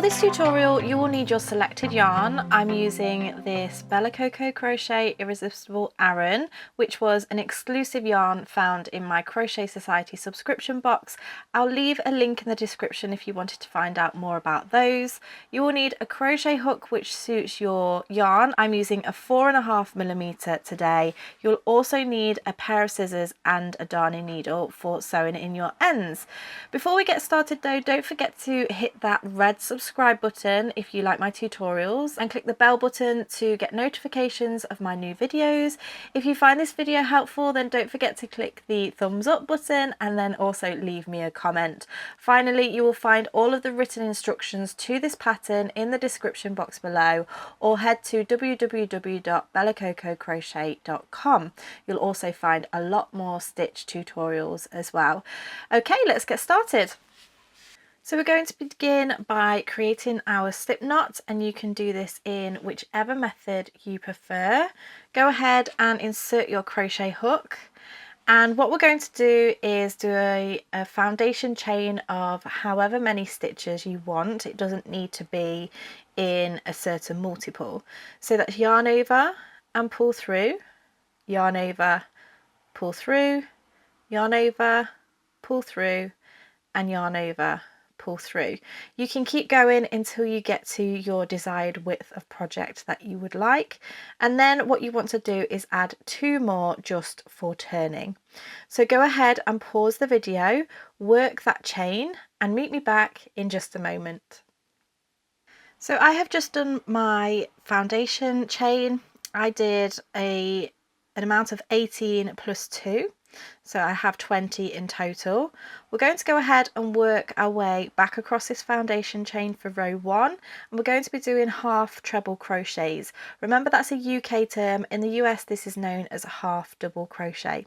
this tutorial you will need your selected yarn. I'm using this Coco Crochet Irresistible Aran, which was an exclusive yarn found in my Crochet Society subscription box. I'll leave a link in the description if you wanted to find out more about those. You will need a crochet hook which suits your yarn. I'm using a 4.5mm today. You'll also need a pair of scissors and a darning needle for sewing in your ends. Before we get started though, don't forget to hit that red subscribe button if you like my tutorials, and click the bell button to get notifications of my new videos. If you find this video helpful, then don't forget to click the thumbs up button and then also leave me a comment. Finally, you will find all of the written instructions to this pattern in the description box below, or head to www.bellacococrochet.com. You'll also find a lot more stitch tutorials as well. Okay, let's get started. So we're going to begin by creating our slip knot, and you can do this in whichever method you prefer. Go ahead and insert your crochet hook, and what we're going to do is do a foundation chain of however many stitches you want. It doesn't need to be in a certain multiple. So that's yarn over and pull through, yarn over, pull through, yarn over, pull through, and yarn over, pull through. You can keep going until you get to your desired width of project that you would like, and then what you want to do is add 2 more just for turning. So go ahead and pause the video, work that chain, and meet me back in just a moment. So I have just done my foundation chain. I did an amount of 18 plus 2. So I have 20 in total. We're going to go ahead and work our way back across this foundation chain for row 1, and we're going to be doing half treble crochets. Remember, that's a UK term. In the US this is known as a half double crochet.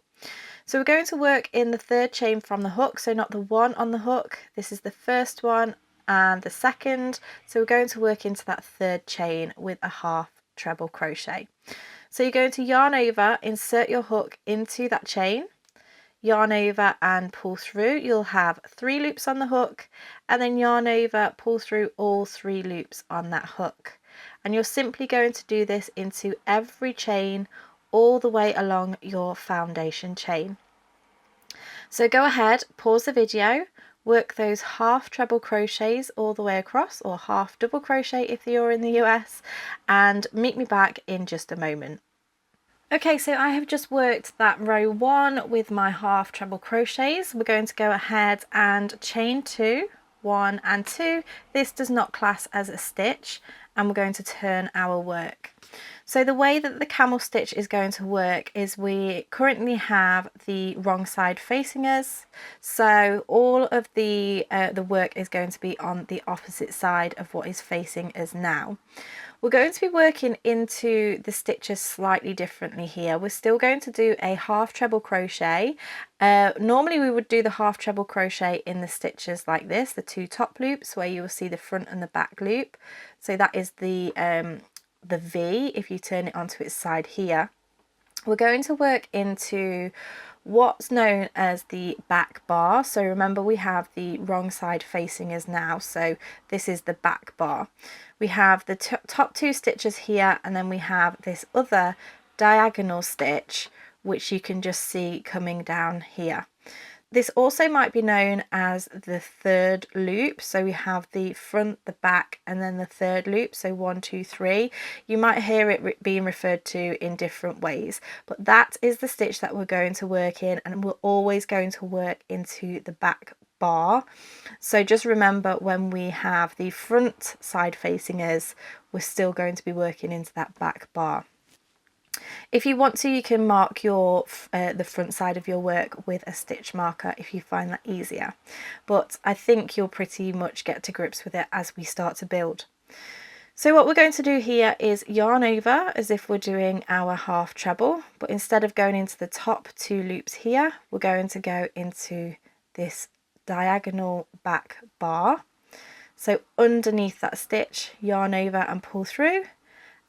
So we're going to work in the 3rd chain from the hook, so not the one on the hook. This is the first one and the second, so we're going to work into that 3rd chain with a half treble crochet. So you're going to yarn over, insert your hook into that chain, yarn over and pull through. You'll have 3 loops on the hook, and then yarn over, pull through all 3 loops on that hook, and you're simply going to do this into every chain all the way along your foundation chain. So go ahead, pause the video, work those half treble crochets all the way across, or half double crochet if you're in the US, and meet me back in just a moment. Okay, so I have just worked that row 1 with my half treble crochets. We're going to go ahead and chain 2, 1 and 2. This does not class as a stitch, and we're going to turn our work. So the way that the camel stitch is going to work is we currently have the wrong side facing us, so all of the work is going to be on the opposite side of what is facing us now. We're going to be working into the stitches slightly differently here. We're still going to do a half treble crochet. Normally we would do the half treble crochet in the stitches like this, the 2 top loops where you will see the front and the back loop. So that is the V if you turn it onto its side here. We're going to work into what's known as the back bar. So remember, we have the wrong side facing us now, so this is the back bar. We have the top 2 stitches here, and then we have this other diagonal stitch which you can just see coming down here. This also might be known as the 3rd loop. So we have the front, the back, and then the 3rd loop, so 1, 2, 3. You might hear it being referred to in different ways, but that is the stitch that we're going to work in, and we're always going to work into the back bar. So just remember, when we have the front side facing us, we're still going to be working into that back bar. If you want to, you can mark your the front side of your work with a stitch marker if you find that easier, but I think you'll pretty much get to grips with it as we start to build. So what we're going to do here is yarn over as if we're doing our half treble, but instead of going into the top 2 loops here, we're going to go into this diagonal back bar. So underneath that stitch, yarn over and pull through,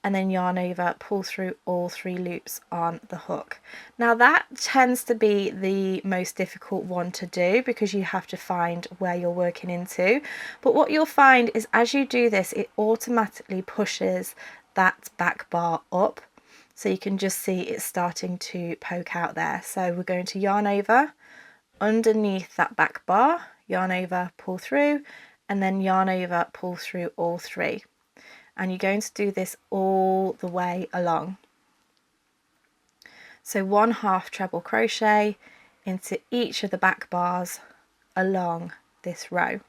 and then yarn over, pull through all 3 loops on the hook. Now that tends to be the most difficult one to do because you have to find where you're working into, but what you'll find is as you do this, it automatically pushes that back bar up, so you can just see it's starting to poke out there. So we're going to yarn over underneath that back bar, yarn over, pull through, and then yarn over, pull through all 3. And you're going to do this all the way along. So 1/2 treble crochet into each of the back bars along this row.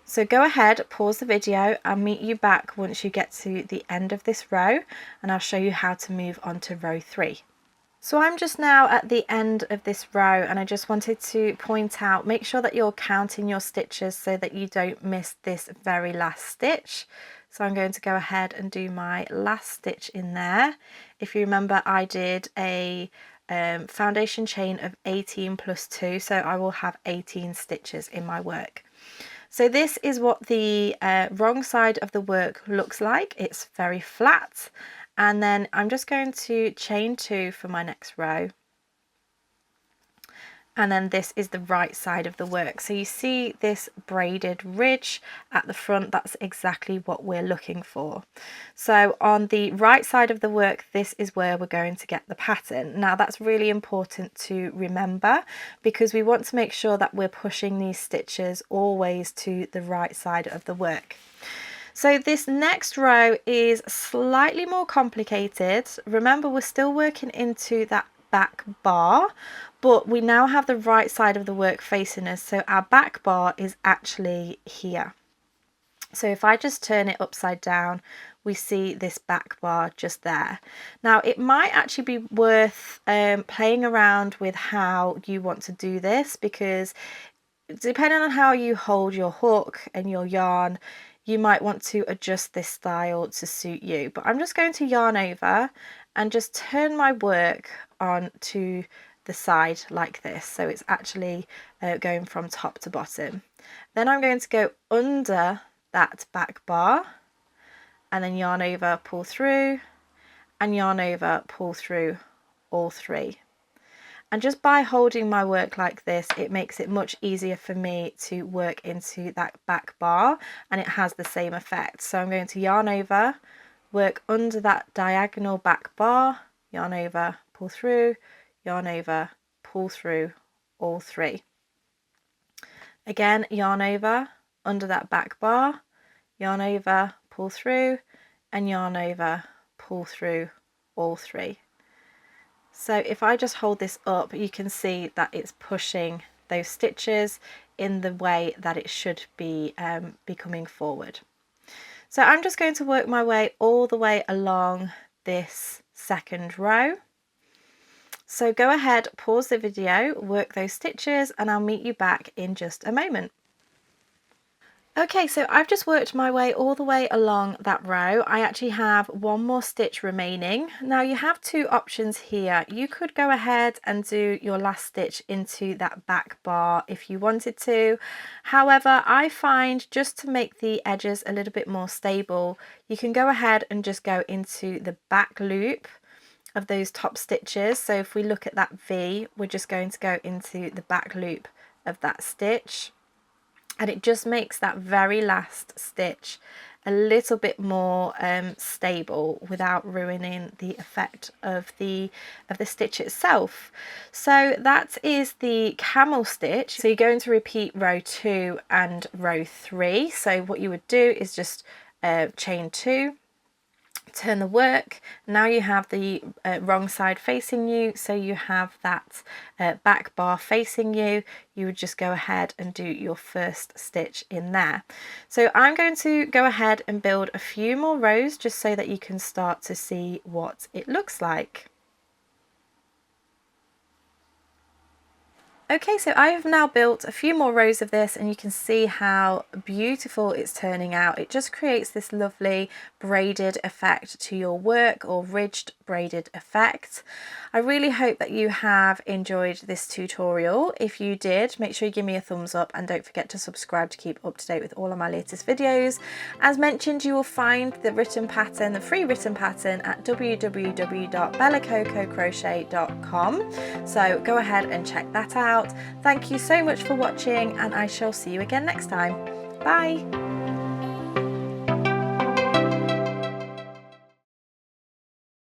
So go ahead, pause the video, I'll meet you back once you get to the end of this row and I'll show you how to move on to row 3. So I'm just now at the end of this row and I just wanted to point out, make sure that you're counting your stitches so that you don't miss this very last stitch. So I'm going to go ahead and do my last stitch in there. If you remember, I did a foundation chain of 18 plus 2, so I will have 18 stitches in my work. So this is what the wrong side of the work looks like. It's very flat, and then I'm just going to chain 2 for my next row. And then this is the right side of the work. So you see this braided ridge at the front, that's exactly what we're looking for. So on the right side of the work, this is where we're going to get the pattern. Now that's really important to remember because we want to make sure that we're pushing these stitches always to the right side of the work. So this next row is slightly more complicated. Remember, we're still working into that back bar, but we now have the right side of the work facing us, so our back bar is actually here. So if I just turn it upside down, we see this back bar just there. Now it might actually be worth playing around with how you want to do this, because depending on how you hold your hook and your yarn, you might want to adjust this style to suit you. But I'm just going to yarn over and just turn my work on to the side like this, so it's actually going from top to bottom. Then I'm going to go under that back bar and then yarn over, pull through, and yarn over, pull through all 3. And just by holding my work like this, it makes it much easier for me to work into that back bar, and it has the same effect. So I'm going to yarn over, work under that diagonal back bar, yarn over, pull through, yarn over, pull through all 3. Again, yarn over, under that back bar, yarn over, pull through, and yarn over, pull through all 3. So if I just hold this up, you can see that it's pushing those stitches in the way that it should be coming forward. So I'm just going to work my way all the way along this second row. So go ahead, pause the video, work those stitches, and I'll meet you back in just a moment. Okay, so I've just worked my way all the way along that row. I actually have one more stitch remaining. Now you have 2 options here. You could go ahead and do your last stitch into that back bar if you wanted to. However, I find just to make the edges a little bit more stable, you can go ahead and just go into the back loop of those top stitches. So if we look at that V, we're just going to go into the back loop of that stitch. And it just makes that very last stitch a little bit more stable without ruining the effect of the stitch itself. So that is the camel stitch. So you're going to repeat row 2 and row 3. So what you would do is just chain 2, turn the work. Now you have the wrong side facing you, so you have that back bar facing you. You would just go ahead and do your first stitch in there. So I'm going to go ahead and build a few more rows just so that you can start to see what it looks like. Okay, so I have now built a few more rows of this and you can see how beautiful it's turning out. It just creates this lovely braided effect to your work, or ridged braided effect. I really hope that you have enjoyed this tutorial. If you did, make sure you give me a thumbs up and don't forget to subscribe to keep up to date with all of my latest videos. As mentioned, you will find the written pattern, the free written pattern, at www.bellacococrochet.com. So go ahead and check that out. Thank you so much for watching and I shall see you again next time. Bye!